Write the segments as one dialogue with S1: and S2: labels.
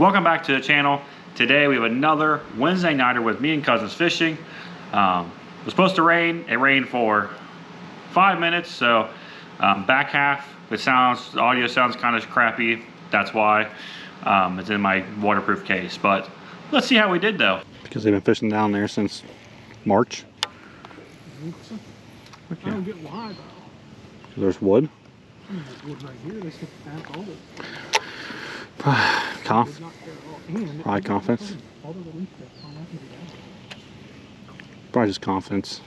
S1: Welcome back to the channel. Today we have another Wednesday nighter with me and Cousins Fishing. It was supposed to rain. It rained for 5 minutes, so back half the audio sounds kind of crappy. That's why it's in my waterproof case. But let's see how we did though.
S2: Because they've been fishing down there since March.
S3: Okay. I don't get why though.
S2: There's wood.
S3: There's wood right here. They should add all this.
S2: Probably confidence. Probably just confidence.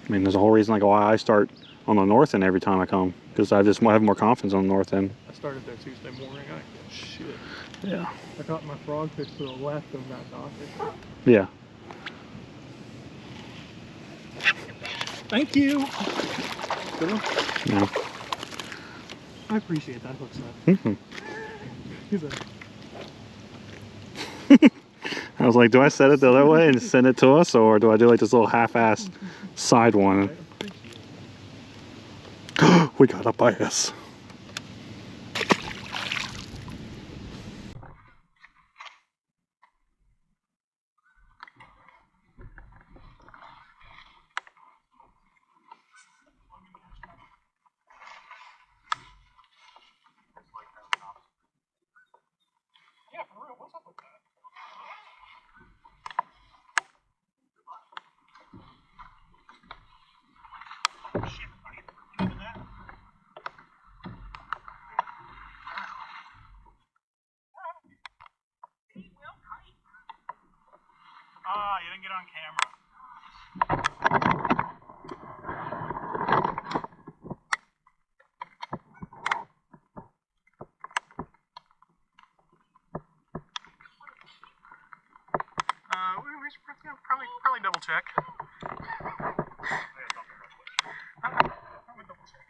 S2: I mean, there's a whole reason like why I start on the north end every time I come, because I just have more confidence on the north end.
S3: I started there Tuesday morning. Shit.
S2: Yeah.
S3: I caught my frog fish to the left of that docket.
S2: Yeah.
S3: Thank you. Good one.
S2: Yeah.
S3: I appreciate that hook set.
S2: I was like, do I set it the other way and send it to us, or do I do like this little half-assed side one? We got a bias.
S3: Ah, you didn't get on camera. We should probably double check. Probably double check.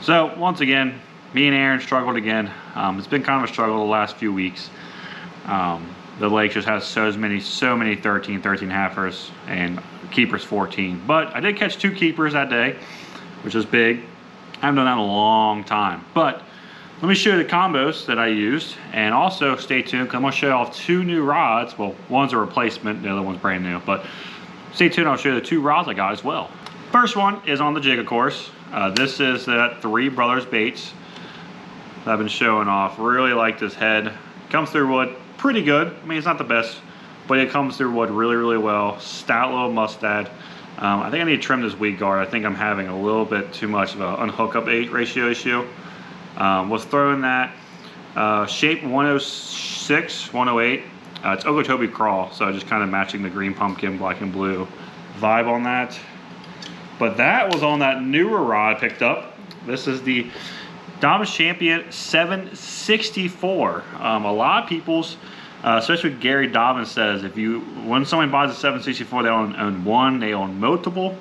S1: So once again, me and Aaron struggled again. It's been kind of a struggle the last few weeks. The lake just has so many 13 halfers and keepers 14. But I did catch 2 keepers that day, which is big. I haven't done that in a long time. But let me show you the combos that I used, and also stay tuned because I'm going to show you off 2 new rods. Well, one's a replacement, the other one's brand new. But stay tuned, I'll show you the 2 rods I got as well. First one is on the jig, of course. This is that Three Brothers baits that I've been showing off. Really like this head. Comes through wood pretty good. I mean, it's not the best, but it comes through wood really, really well. Stout little mustad. I think I need to trim this weed guard. I think I'm having a little bit too much of an unhook-up ratio issue. Was throwing that shape 106, 108. It's Okeechobee crawl, so just kind of matching the green pumpkin, black and blue vibe on that. But that was on that newer rod I picked up. This is the Dobyns Champion 764. A lot of people's, especially Gary Dobyns says, when someone buys a 764, they own one, they own multiple.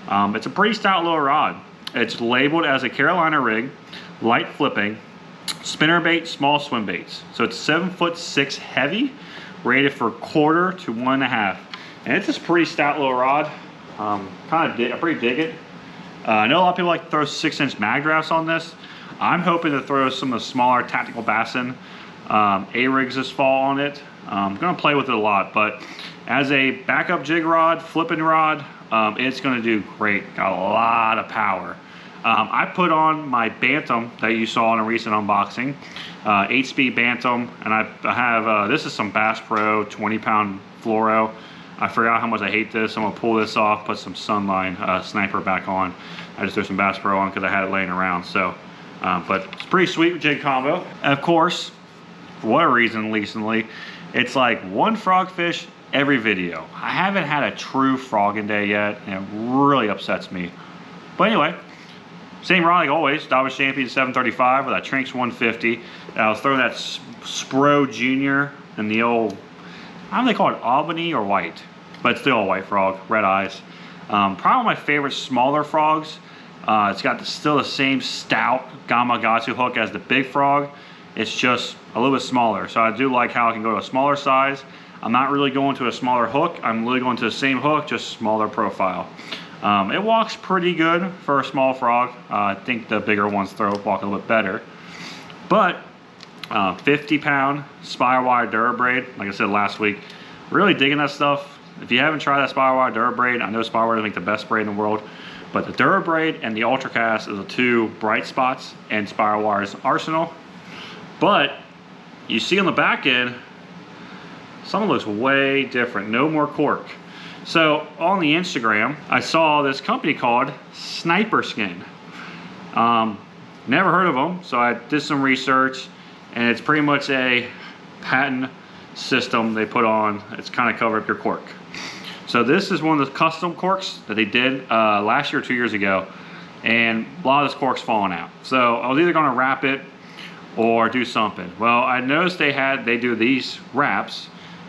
S1: It's a pretty stout little rod. It's labeled as a Carolina rig, light flipping, spinnerbait, small swim baits. So it's 7'6" heavy, rated for 1/4 to 1.5. And it's just a pretty stout little rod. I pretty dig it. I know a lot of people like to throw 6-inch mag drafts on this. I'm hoping to throw some of the smaller tactical bassin A-rigs this fall on it. I'm going to play with it a lot, but as a backup jig rod, flipping rod, it's going to do great. Got a lot of power. I put on my Bantam that you saw in a recent unboxing, 8-speed Bantam, and I have, this is some Bass Pro 20-pound fluoro. I forgot how much I hate this. I'm gonna pull this off, put some Sunline Sniper back on. I just threw some Bass Pro on because I had it laying around. So, but it's pretty sweet jig combo. And of course, for whatever reason recently, it's like one frogfish every video. I haven't had a true frogging day yet, and it really upsets me. But anyway, same rod like always, Dobyns Champion 735 with that Trinx 150. I was throwing that Spro Junior and the old, I don't know if they call it Albany or white, but it's still a white frog, red eyes. Probably my favorite smaller frogs. It's got still the same stout Gamakatsu hook as the big frog. It's just a little bit smaller. So I do like how I can go to a smaller size. I'm not really going to a smaller hook. I'm really going to the same hook, just smaller profile. It walks pretty good for a small frog. I think the bigger ones walk a little bit better. But 50-pound Spirewire Durabraid, like I said last week, really digging that stuff. If you haven't tried that Spirewire Durabraid, I know Spirewire doesn't make the best braid in the world, but the Durabraid and the Ultracast are the two bright spots in Spirewire's arsenal. But you see on the back end, something looks way different. No more cork. So on the Instagram, I saw this company called Sniper Skin. Never heard of them, so I did some research, and it's pretty much a patent system they put on. It's kind of cover up your cork. So this is one of the custom corks that they did last year or 2 years ago, and a lot of this cork's falling out. So I was either going to wrap it or do something. Well, I noticed they do these wraps,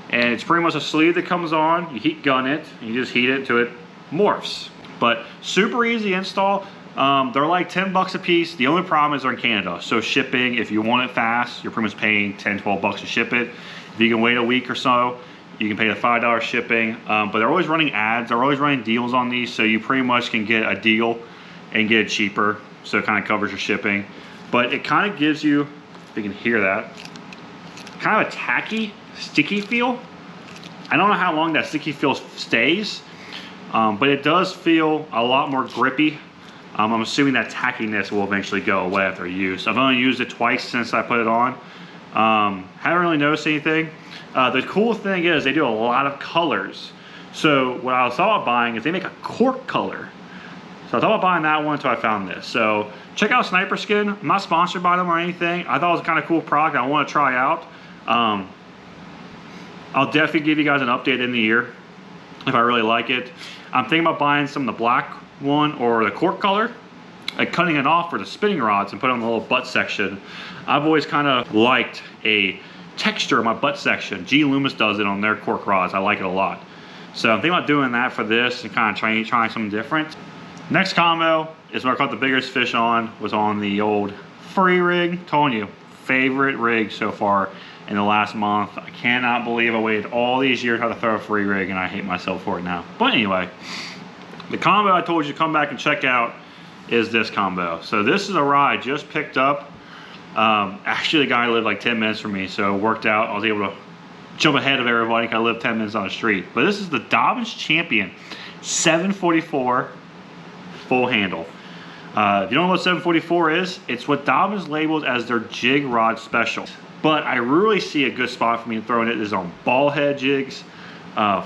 S1: and it's pretty much a sleeve that comes on. You heat gun it, and you just heat it till it morphs. But super easy install. They're like 10 bucks a piece. The only problem is they're in Canada. So shipping, if you want it fast, you're pretty much paying 10, 12 bucks to ship it. If you can wait a week or so, you can pay the $5 shipping. But they're always running ads. They're always running deals on these. So you pretty much can get a deal and get it cheaper. So it kind of covers your shipping. But it kind of gives you, if you can hear that, kind of a tacky, sticky feel. I don't know how long that sticky feel stays, but it does feel a lot more grippy. I'm assuming that tackiness will eventually go away after use. I've only used it twice since I put it on. Haven't really noticed anything. The cool thing is they do a lot of colors. So what I thought about buying is they make a cork color. So I thought about buying that one until I found this. So check out Sniper Skin. I'm not sponsored by them or anything. I thought it was a kind of cool product I want to try out. I'll definitely give you guys an update in the year if I really like it. I'm thinking about buying some of the black one or the cork color and cutting it off for the spinning rods and put it on the little butt section. I've always kind of liked a texture in my butt section. G. Loomis does it on their cork rods. I like it a lot. So I'm thinking about doing that for this and kind of trying something different. Next combo is what I caught the biggest fish on, was on the old free rig. Telling you, favorite rig so far in the last month. I cannot believe I waited all these years how to throw a free rig, and I hate myself for it now. But anyway, the combo I told you to come back and check out is this combo. So this is a rod I just picked up. Actually, the guy lived like 10 minutes from me, so it worked out. I was able to jump ahead of everybody because I live 10 minutes on the street. But this is the Dobyns Champion 744 full handle. If you don't know what 744 is, it's what Dobyns labels as their jig rod special. But I really see a good spot for me to throw it is on ball head jigs,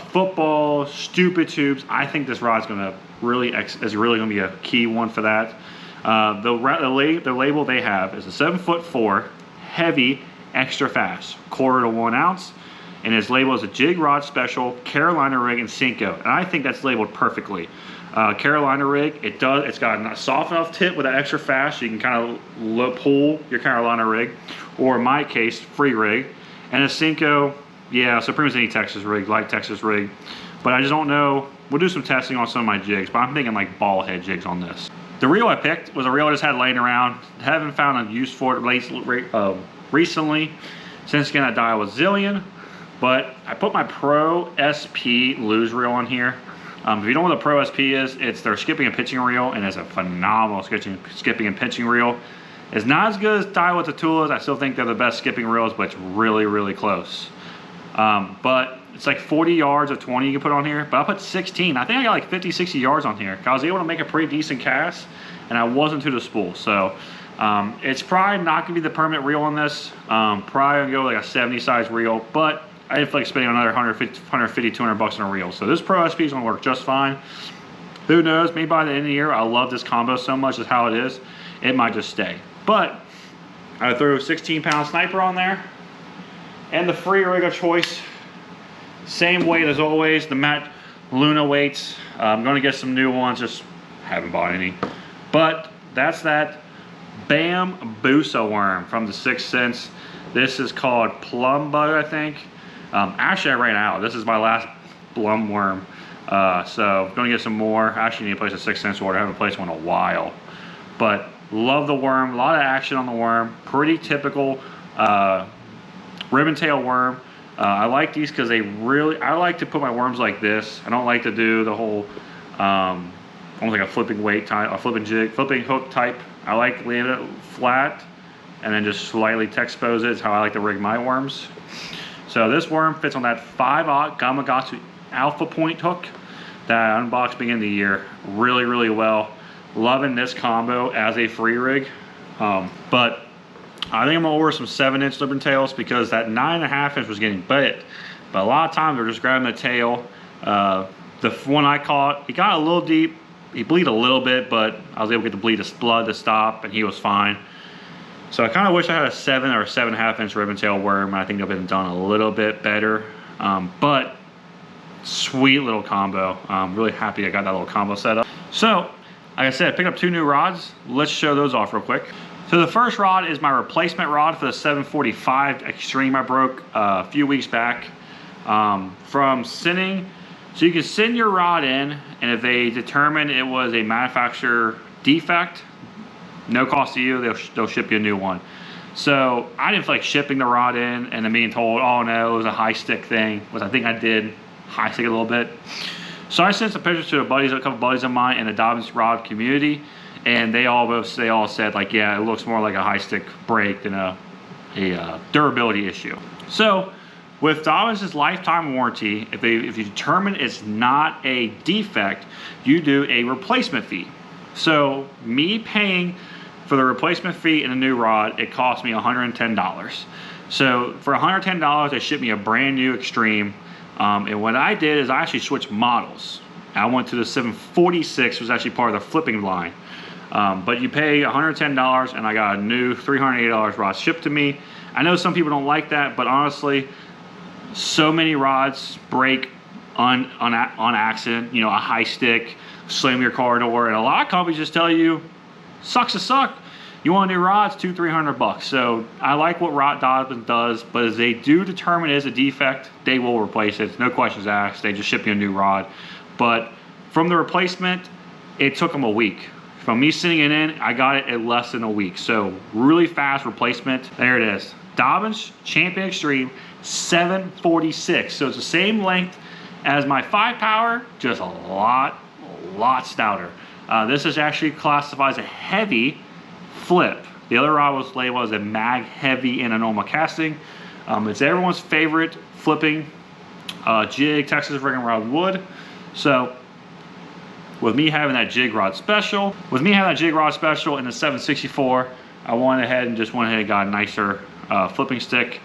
S1: football, stupid tubes. I think this rod's gonna really gonna be a key one for that. The label they have is a 7'4" heavy, extra fast, 1/4 to 1 ounce, and it's labeled as a jig rod special, Carolina rig, and Cinco. And I think that's labeled perfectly. Carolina rig, it's got a soft enough tip with that extra fast so you can kind of pull your Carolina rig, or in my case, free rig. And a Cinco, yeah, so pretty much any Texas rig, light Texas rig. But I just don't know. We'll do some testing on some of my jigs, but I'm thinking like ball head jigs on this. The reel I picked was a reel I just had laying around. Haven't found a use for it recently. Since again, I dial a zillion, but I put my Pro SP luge reel on here. If you don't know what the Pro SP is, it's their skipping and pitching reel, and it's a phenomenal skipping and pitching reel. It's not as good as Dial with the Tulas. I still think they're the best skipping reels, but it's really, really close. But it's like 40 yards of 20 you can put on here, but I put 16. I think I got like 50, 60 yards on here. I was able to make a pretty decent cast, and I wasn't to the spool. So it's probably not gonna be the permanent reel on this. Probably gonna go like a 70 size reel, but I didn't feel like spending another 150, 200 bucks on a reel. So this Pro SP is gonna work just fine. Who knows, maybe by the end of the year, I love this combo so much, is how it is, it might just stay. But I threw a 16-pound sniper on there, and the free rig of choice, same weight as always, the Matt Luna weights. I'm gonna get some new ones, just haven't bought any. But that's that Bambusa worm from the 6th Sense. This is called Plum Bug, I think. Actually, I ran out. This is my last Plum worm. So I'm gonna get some more. I actually need to place a 6th Sense order. I haven't placed one in a while. But love the worm, a lot of action on the worm. Pretty typical ribbon tail worm. I like these because they really, I like to put my worms like this. I don't like to do the whole, almost like a flipping weight type, a flipping jig, flipping hook type. I like leave it flat and then just slightly expose it. It's how I like to rig my worms. So this worm fits on that 5/0 Gamakatsu Alpha Point hook that I unboxed beginning of the year really, really well. Loving this combo as a free rig. But I think I'm gonna order some 7-inch ribbon tails because that 9.5-inch was getting bit. But a lot of times they're just grabbing the tail. The one I caught, he got a little deep. He bleed a little bit, but I was able to get the blood to stop, and he was fine. So I kind of wish I had a 7 or 7.5-inch ribbon tail worm. I think they've been done a little bit better. But sweet little combo. I'm really happy I got that little combo set up. So, like I said, I picked up 2 new rods. Let's show those off real quick. So the first rod is my replacement rod for the 745 Extreme I broke a few weeks back from sending. So you can send your rod in, and if they determine it was a manufacturer defect, no cost to you, they'll ship you a new one. So I didn't feel like shipping the rod in and then being told, oh no, it was a high stick thing, which I think I did high stick a little bit. So I sent some pictures to a couple buddies of mine in the Dobyns rod community, and they all said like, yeah, it looks more like a high stick break than a durability issue. So with Dobyns' lifetime warranty, if you determine it's not a defect, you do a replacement fee. So me paying for the replacement fee and a new rod, it cost me $110. So for $110, they shipped me a brand new Extreme. And what I did is I actually switched models. I went to the 746, which was actually part of the flipping line. But you pay $110 and I got a new $380 rod shipped to me. I know some people don't like that, but honestly, so many rods break on accident. You know, a high stick, slam your car door, and a lot of companies just tell you, sucks to suck. You want new rods, $200-300 bucks. So I like what Dobyns does, but as they do determine it is a defect, they will replace it. No questions asked. They just ship you a new rod. But from the replacement, it took them a week. From me sending it in, I got it in less than a week. So really fast replacement. There it is. Dobyns Champion Extreme 746. So it's the same length as my 5-power, just a lot stouter. This is actually classified as a heavy flip. The other rod was labeled as a mag heavy in Anoma casting. It's everyone's favorite flipping jig, Texas rigging rod wood. So with me having that jig rod special in the 764, I went ahead and got a nicer flipping stick,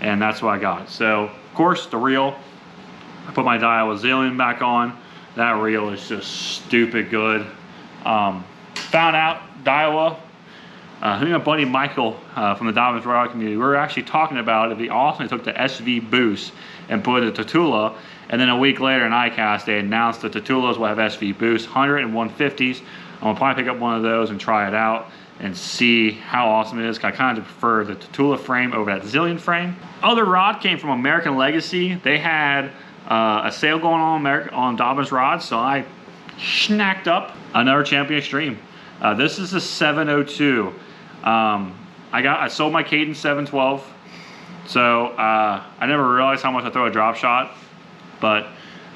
S1: and that's what I got. So of course the reel, I put my Daiwa Zillion back on. That reel is just stupid good. Found out Daiwa, me and my buddy Michael from the Dobyns rod community, we were actually talking about it'd be awesome if they took the SV boost and put it in the Tatula, and then a week later in iCast they announced that the Tatulas will have SV boost, 100 and 150s. I'm gonna probably pick up one of those and try it out and see how awesome it is. I kind of prefer the Tatula frame over that Zillion frame. Other rod came from American Legacy. They had a sale going on Dobyns rods, so I snacked up another Champion Extreme. This is the 702. I sold my Cadence 712, so I never realized how much I throw a drop shot, but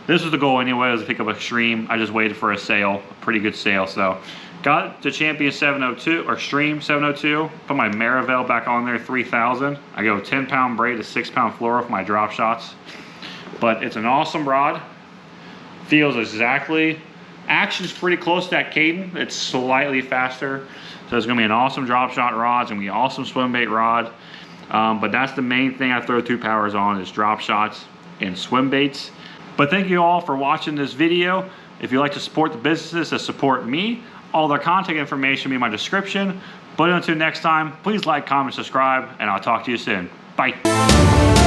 S1: this was the goal anyway, was to pick up Extreme. I just waited for a sale, a pretty good sale. So got the Champion 702 or Extreme 702. Put my Marivel back on there, 3000. I go 10-pound braid to 6-pound fluoro for my drop shots. But it's an awesome rod. Feels exactly. Action's pretty close to that Cadence. It's slightly faster. So it's gonna be an awesome drop shot rod. It's gonna be an awesome swim bait rod. But that's the main thing I throw 2 powers on, is drop shots and swim baits. But thank you all for watching this video. If you'd like to support the businesses that support me, all their contact information will be in my description. But until next time, please like, comment, subscribe, and I'll talk to you soon. Bye.